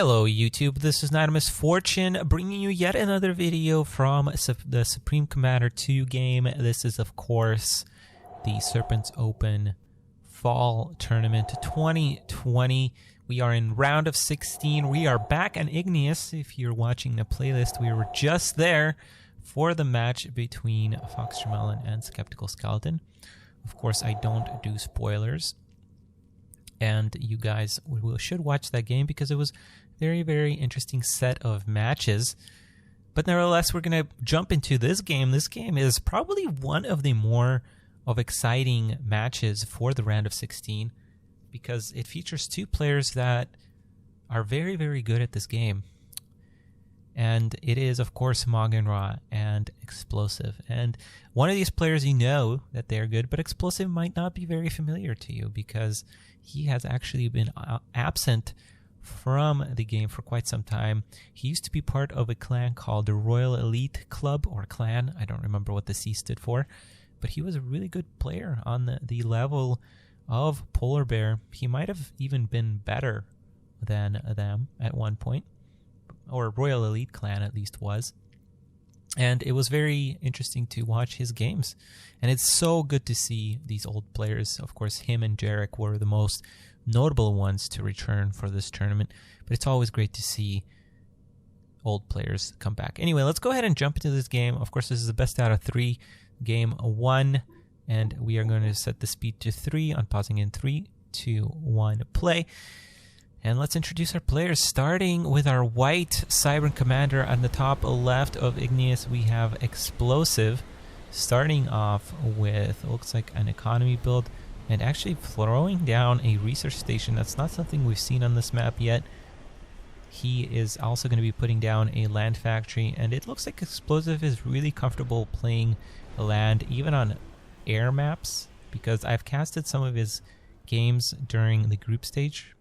Hello YouTube, this is Not Misfortune bringing you yet another video from the Supreme Commander 2 game. This is of course the Serpents Open Fall Tournament 2020. We are in round of 16. We are back in Igneous. If you're watching the playlist, we were just there for the match between Fox Tremelin and Skeptical Skeleton. Of course, I don't do spoilers. And you guys should watch that game because it was very, very interesting set of matches. But nevertheless, we're going to jump into this game. This game is probably one of the more exciting matches for the round of 16 because it features two players that are very, very good at this game. And it is, of course, MauganRa and Xplosive. And one of these players, you know that they're good, but Xplosive might not be very familiar to you because he has actually been absent from the game for quite some time. He used to be part of a clan called the Royal Elite Club, or clan. I don't remember what the C stood for. But he was a really good player on the level of Polar Bear. He might have even been better than them at one point. Or Royal Elite Clan at least was. And it was very interesting to watch his games. And it's so good to see these old players. Of course, him and Jarek were the most notable ones to return for this tournament. But it's always great to see old players come back. Anyway, let's go ahead and jump into this game. Of course, this is the best out of 3. Game 1. And we are going to set the speed to 3 on pausing in 3, 2, 1, play. And let's introduce our players, starting with our white Cybern Commander. On the top left of Igneous, we have Xplosive, starting off with, looks like an economy build, and actually throwing down a research station. That's not something we've seen on this map yet. He is also going to be putting down a land factory, and it looks like Xplosive is really comfortable playing land, even on air maps, because I've casted some of his games during the group stage.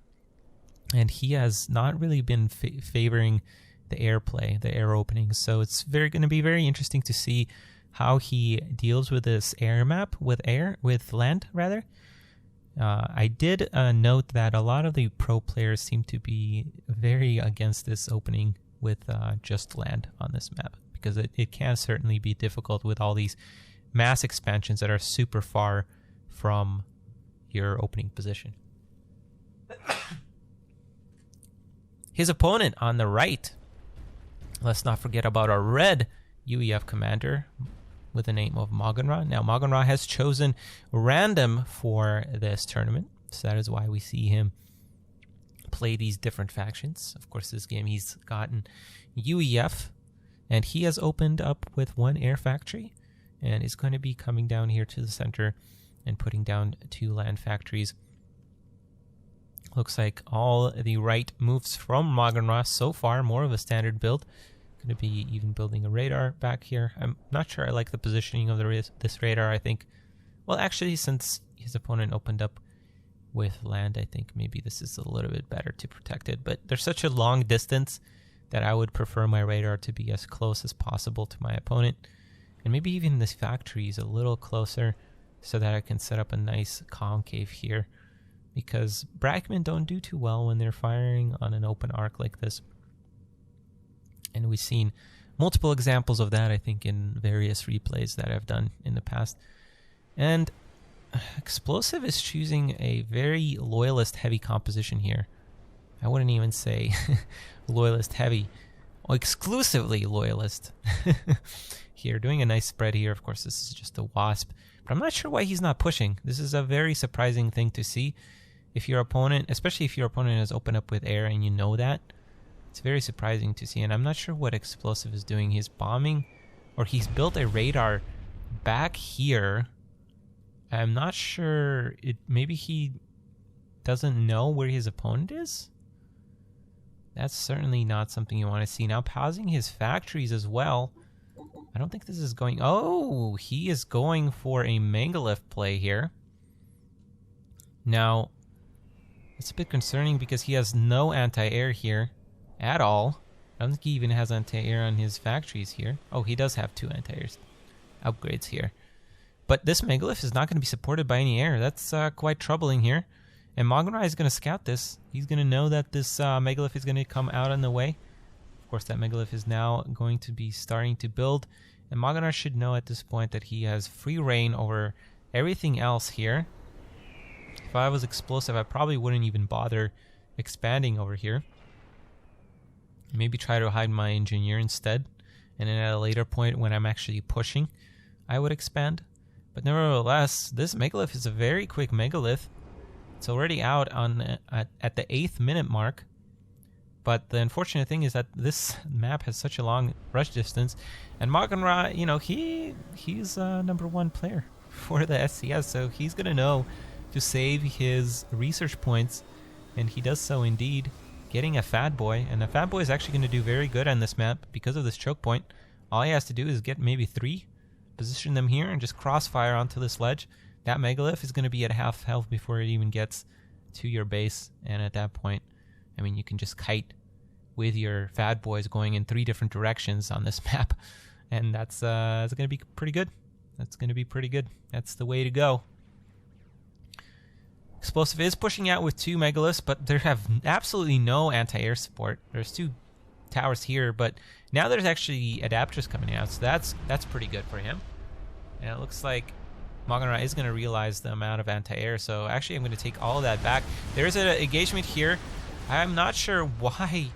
And he has not really been favoring the airplay, the air openings. So it's going to be very interesting to see how he deals with this air map, with land rather. I did note that a lot of the pro players seem to be very against this opening with just land on this map, because it can certainly be difficult with all these mass expansions that are super far from your opening position. His opponent on the right, let's not forget about our red UEF commander with the name of MauganRa. Now, MauganRa has chosen random for this tournament, so that is why we see him play these different factions. Of course, this game he's gotten UEF, and he has opened up with one air factory, and is going to be coming down here to the center and putting down 2 land factories. Looks like all the right moves from MauganRa so far, more of a standard build. Going to be even building a radar back here. I'm not sure I like the positioning of this radar. I think, well, actually, since his opponent opened up with land, I think maybe this is a little bit better to protect it. But there's such a long distance that I would prefer my radar to be as close as possible to my opponent. And maybe even this factory is a little closer so that I can set up a nice concave here. Because Brackmen don't do too well when they're firing on an open arc like this. And we've seen multiple examples of that, I think, in various replays that I've done in the past. And Xplosive is choosing a very loyalist-heavy composition here. I wouldn't even say loyalist-heavy. Well, exclusively loyalist. Here, doing a nice spread here. Of course, this is just a wasp. But I'm not sure why he's not pushing. This is a very surprising thing to see. If your opponent, especially if your opponent has opened up with air and you know that, it's very surprising to see. And I'm not sure what Xplosive is doing. He's bombing, or he's built a radar back here. I'm not sure. Maybe he doesn't know where his opponent is. That's certainly not something you want to see. Now, pausing his factories as well. I don't think this is going... Oh, he is going for a Megalith play here. Now, it's a bit concerning because he has no anti-air here at all. I don't think he even has anti-air on his factories here. Oh, he does have 2 anti-air upgrades here. But this Megalith is not going to be supported by any air. That's quite troubling here. And MauganRa is going to scout this. He's going to know that this megalith is going to come out in the way. Of course, that megalith is now going to be starting to build. And MauganRa should know at this point that he has free reign over everything else here. If I was Xplosive, I probably wouldn't even bother expanding over here. Maybe try to hide my engineer instead. And then at a later point when I'm actually pushing, I would expand. But nevertheless, this megalith is a very quick megalith. It's already out on at the 8th minute mark. But the unfortunate thing is that this map has such a long rush distance. And MauganRa, you know, he's #1 player for the SCS. So he's going to know to save his research points. And he does so indeed, getting a Fat Boy. And the Fat Boy is actually going to do very good on this map because of this choke point. All he has to do is get maybe 3, position them here, and just crossfire onto this ledge. That megalith is going to be at half health before it even gets to your base. And at that point, I mean, you can just kite with your Fat Boys going in 3 different directions on this map. And that's going to be pretty good. That's going to be pretty good. That's the way to go. Xplosive is pushing out with 2 megaliths, but they have absolutely no anti-air support. There's 2 towers here, but now there's actually adapters coming out, so that's pretty good for him. And it looks like MauganRa is going to realize the amount of anti-air, so actually I'm going to take all of that back. There's an engagement here. I'm not sure why.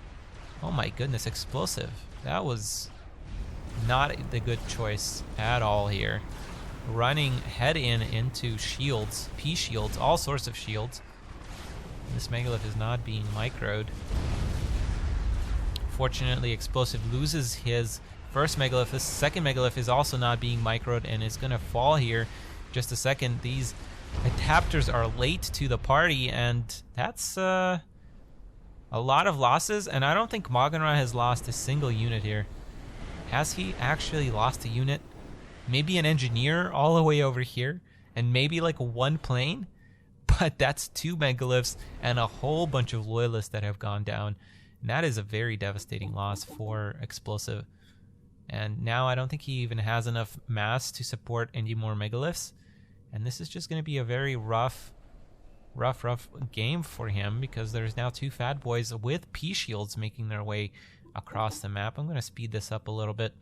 Oh my goodness, Xplosive. That was not the good choice at all here. Running head into shields, P-shields, all sorts of shields. This megalith is not being microed. Fortunately, Xplosive loses his first megalith. This second megalith is also not being microed and is going to fall here. Just a second. These adapters are late to the party, and that's a lot of losses. And I don't think MauganRa has lost a single unit here. Has he actually lost a unit? Maybe an engineer all the way over here, and maybe like 1 plane, but that's 2 megaliths and a whole bunch of loyalists that have gone down. And that is a very devastating loss for Xplosive. And now I don't think he even has enough mass to support any more megaliths. And this is just going to be a very rough game for him, because there's now 2 Fat Boys with P-shields making their way across the map. I'm going to speed this up a little bit.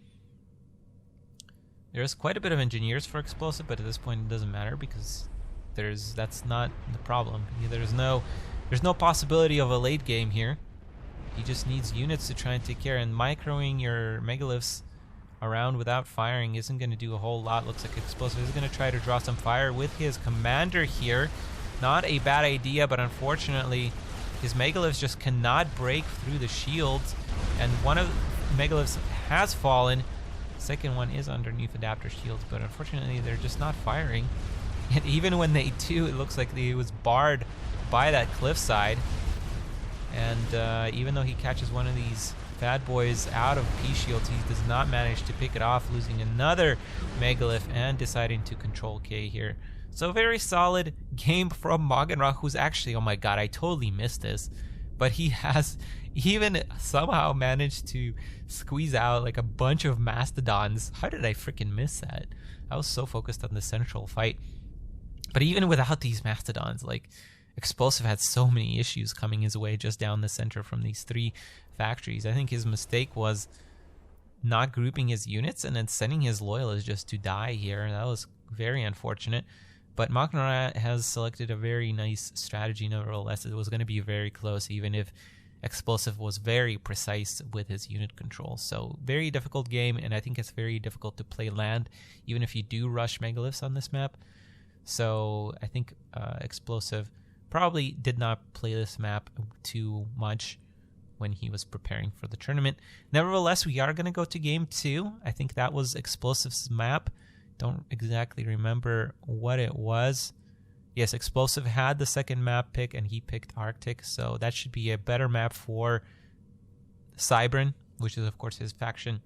There's quite a bit of engineers for Xplosive, but at this point it doesn't matter because that's not the problem. There's no possibility of a late game here. He just needs units to try and take care, and microing your megaliths around without firing isn't going to do a whole lot. Looks like Xplosive is going to try to draw some fire with his commander here. Not a bad idea, but unfortunately his megaliths just cannot break through the shields, and one of the megaliths has fallen. Second one is underneath adapter shields, but unfortunately they're just not firing. And even when they do, it looks like he was barred by that cliffside. And even though he catches one of these Fat Boys out of P-shields, he does not manage to pick it off, losing another megalith and deciding to control K here. So very solid game from MauganRa, who's actually, oh my god, I totally missed this. But he has even somehow managed to squeeze out like a bunch of mastodons. How did I freaking miss that? I was so focused on the central fight. But even without these mastodons, like, Xplosive had so many issues coming his way just down the center from these 3 factories. I think his mistake was not grouping his units and then sending his loyalists just to die here. That was very unfortunate. But MauganRa has selected a very nice strategy nevertheless. It was going to be very close, even if Xplosive was very precise with his unit control. So very difficult game, and I think it's very difficult to play land, even if you do rush megaliths on this map. So I think Xplosive probably did not play this map too much when he was preparing for the tournament. Nevertheless, we are going to go to game 2. I think that was Xplosive's map. Don't exactly remember what it was. Yes, Xplosive had the second map pick, and he picked Arctic, so that should be a better map for Cybran, which is of course his faction.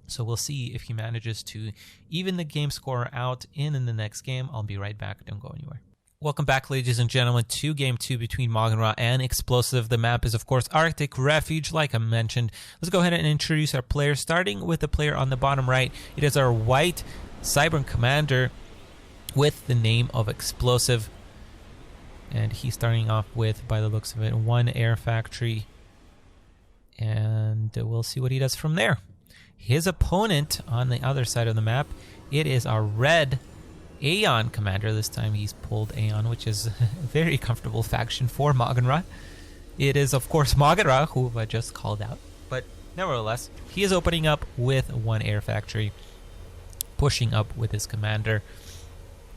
So we'll see if he manages to even the game score out in the next game. I'll be right back. Don't go anywhere. Welcome back, ladies and gentlemen, to game 2 between MauganRa and Xplosive. The map is, of course, Arctic Refuge, like I mentioned. Let's go ahead and introduce our players, starting with the player on the bottom right. It is our white Cybran commander with the name of Xplosive. And he's starting off with, by the looks of it, 1 air factory. And we'll see what he does from there. His opponent on the other side of the map, it is our red Aeon commander. This time he's pulled Aeon, which is a very comfortable faction for MauganRa. It is, of course, MauganRa, who I just called out. But nevertheless, he is opening up with 1 air factory, pushing up with his commander,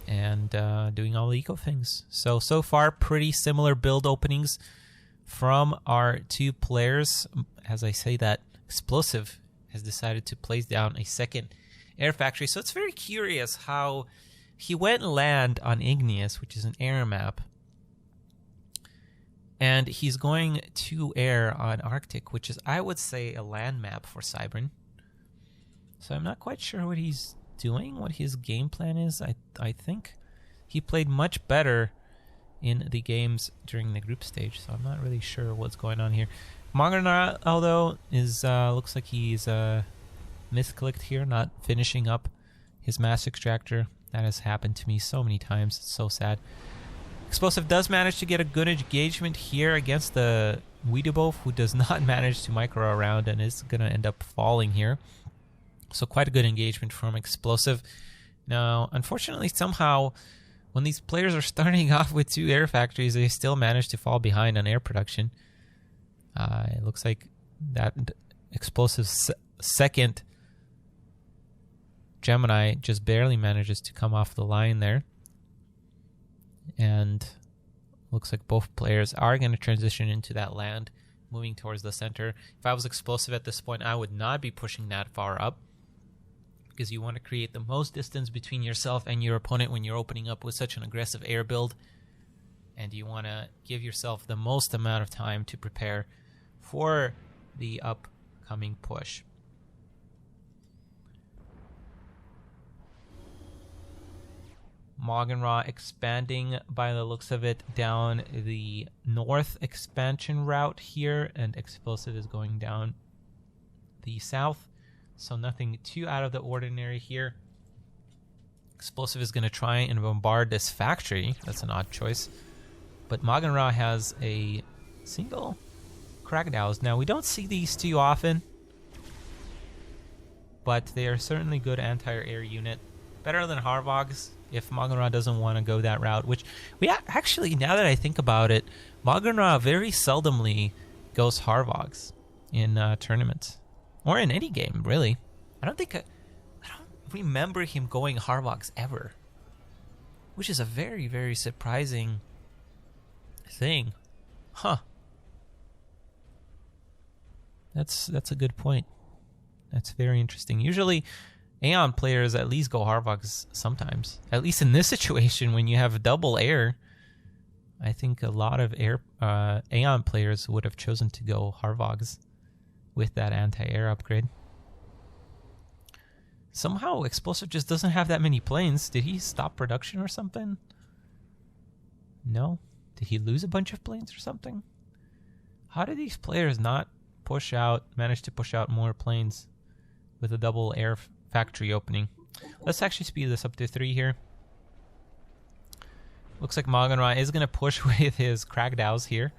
and doing all the eco things. So far, pretty similar build openings from our 2 players. As I say that, Xplosive has decided to place down a 2nd air factory. So it's very curious how he went land on Igneous, which is an air map, and he's going to air on Arctic, which is, I would say, a land map for Cybran. So I'm not quite sure what he's doing, what his game plan is. I think he played much better in the games during the group stage, so I'm not really sure what's going on here. MauganRa, although, is looks like he's misclicked here, not finishing up his mass extractor. That has happened to me so many times. It's so sad. Xplosive does manage to get a good engagement here against the Weedabov, who does not manage to micro around and is going to end up falling here. So quite a good engagement from Xplosive. Now, unfortunately, somehow, when these players are starting off with 2 air factories, they still manage to fall behind on air production. It looks like that Xplosive's 2nd Gemini just barely manages to come off the line there. And looks like both players are going to transition into that land, moving towards the center. If I was Xplosive at this point, I would not be pushing that far up, because you want to create the most distance between yourself and your opponent when you're opening up with such an aggressive air build. And you want to give yourself the most amount of time to prepare for the upcoming push. MauganRa expanding, by the looks of it, down the north expansion route here, and Xplosive is going down the south. So nothing too out of the ordinary here. Xplosive is going to try and bombard this factory. That's an odd choice. But MauganRa has a single Kragdaus. Now, we don't see these too often, but they are certainly good anti-air unit. Better than Harvogs if MauganRa doesn't want to go that route, which we actually, now that I think about it, MauganRa very seldomly goes Harvogs in tournaments, or in any game, really. I don't remember him going Harvogs ever, which is a very, very surprising thing. Huh. That's a good point. That's very interesting. Usually Aeon players at least go Harvogs sometimes. At least in this situation, when you have double air, I think a lot of Aeon players would have chosen to go Harvogs with that anti-air upgrade. Somehow Xplosive just doesn't have that many planes. Did he stop production or something? No? Did he lose a bunch of planes or something? How did these players not manage to push out more planes with a double air factory opening? Let's actually speed this up to 3 here. Looks like MauganRa is going to push with his Kragdaus here.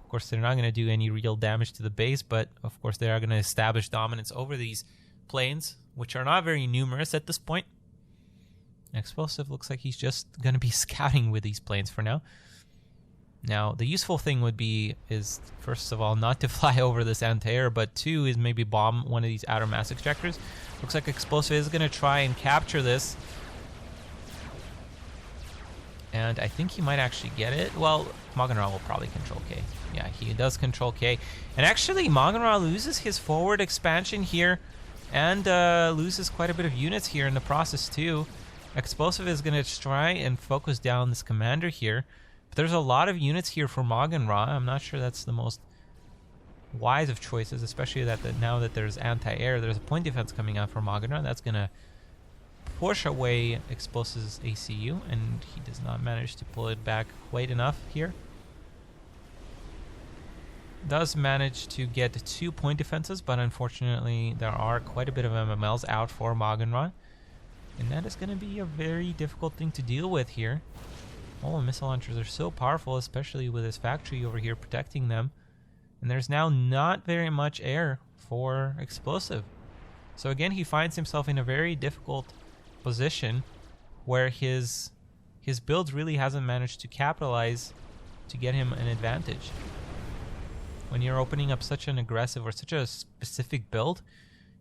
Of course, they're not going to do any real damage to the base, but of course they are going to establish dominance over these planes, which are not very numerous at this point. Xplosive looks like he's just going to be scouting with these planes for now. Now, the useful thing would be is, first of all, not to fly over this anti-air, but 2 is maybe bomb one of these outer mass extractors. Looks like Xplosive is going to try and capture this. And I think he might actually get it. Well, MauganRa will probably control K. Yeah, he does control K. And actually, MauganRa loses his forward expansion here, and loses quite a bit of units here in the process too. Xplosive is going to try and focus down this commander here. But there's a lot of units here for MauganRa. I'm not sure that's the most wise of choices, especially that now that there's anti-air, there's a point defense coming out for MauganRa. That's going to push away Xplosive's ACU, and he does not manage to pull it back quite enough here. Does manage to get 2 point defenses, but unfortunately there are quite a bit of MMLs out for MauganRa, and that is going to be a very difficult thing to deal with here. Oh, missile launchers are so powerful, especially with his factory over here protecting them. And there's now not very much air for Xplosive. So again, he finds himself in a very difficult position where his build really hasn't managed to capitalize to get him an advantage. When you're opening up such an aggressive or such a specific build,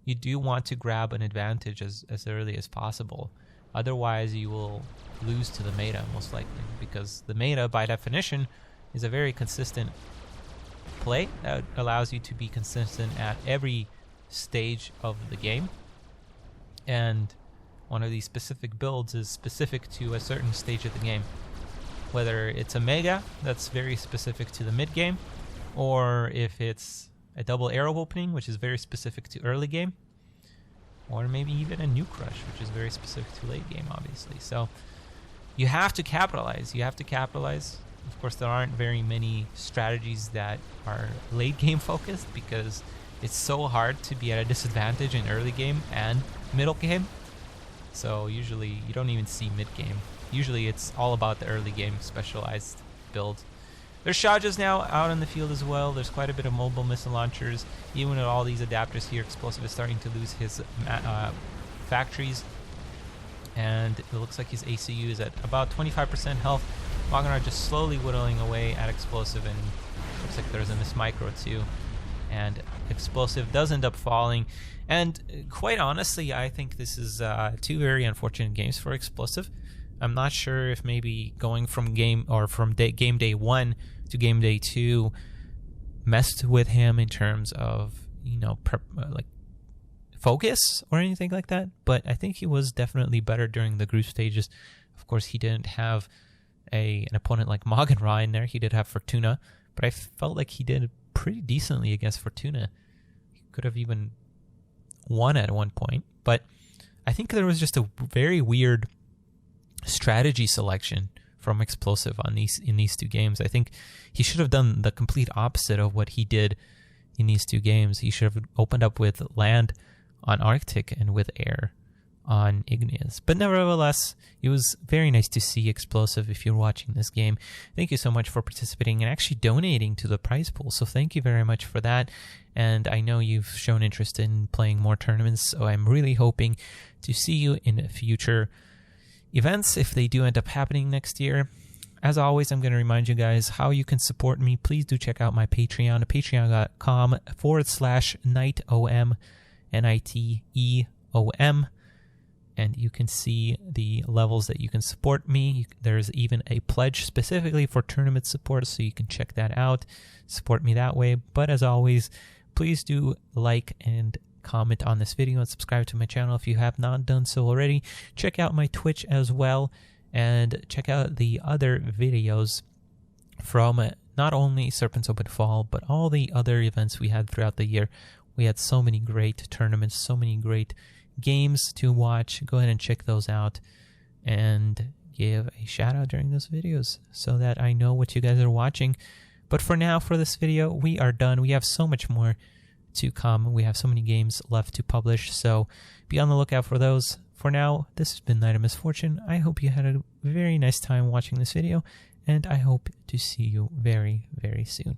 you do want to grab an advantage as early as possible. Otherwise, you will lose to the meta, most likely, because the meta, by definition, is a very consistent play that allows you to be consistent at every stage of the game. And one of these specific builds is specific to a certain stage of the game. Whether it's a mega that's very specific to the mid game, or if it's a double arrow opening, which is very specific to early game, or maybe even a nuke rush, which is very specific to late game, obviously. So you have to capitalize. You have to capitalize. Of course, there aren't very many strategies that are late game focused because it's so hard to be at a disadvantage in early game and middle game. So usually you don't even see mid game. Usually it's all about the early game specialized build. There's Shajas now out in the field as well. There's quite a bit of mobile missile launchers. Even with all these adapters here, Xplosive is starting to lose his factories. And it looks like his ACU is at about 25% health. MauganRa just slowly whittling away at Xplosive, and looks like there's a miss micro too. And Xplosive does end up falling. And quite honestly, I think this is two very unfortunate games for Xplosive. I'm not sure if maybe going from game day 1 to game day 2 messed with him in terms of, you know, like focus or anything like that. But I think he was definitely better during the group stages. Of course, he didn't have an opponent like MauganRa in there. He did have Fortuna, but I felt like he did pretty decently against Fortuna. He could have even won at one point. But I think there was just a very weird strategy selection from Xplosive in these two games. I think he should have done the complete opposite of what he did in these two games. He should have opened up with land on Arctic and with air on Igneous. But nevertheless, it was very nice to see Xplosive if you're watching this game. Thank you so much for participating and actually donating to the prize pool. So thank you very much for that. And I know you've shown interest in playing more tournaments, so I'm really hoping to see you in future events if they do end up happening next year. As always, I'm going to remind you guys how you can support me. Please do check out my Patreon, patreon.com/NiteOM, NITEOM. And you can see the levels that you can support me. There's even a pledge specifically for tournament support, so you can check that out. Support me that way. But as always, please do like and comment on this video and subscribe to my channel if you have not done so already. Check out my Twitch as well, and check out the other videos from not only Serpents Open Fall, but all the other events we had throughout the year. We had so many great tournaments, so many great games to watch. Go ahead and check those out and give a shout out during those videos so that I know what you guys are watching. But for now, for this video, we are done. We have so much more to come. We have so many games left to publish, so be on the lookout for those. For now, this has been Nite of Misfortune. I hope you had a very nice time watching this video, and I hope to see you very, very soon.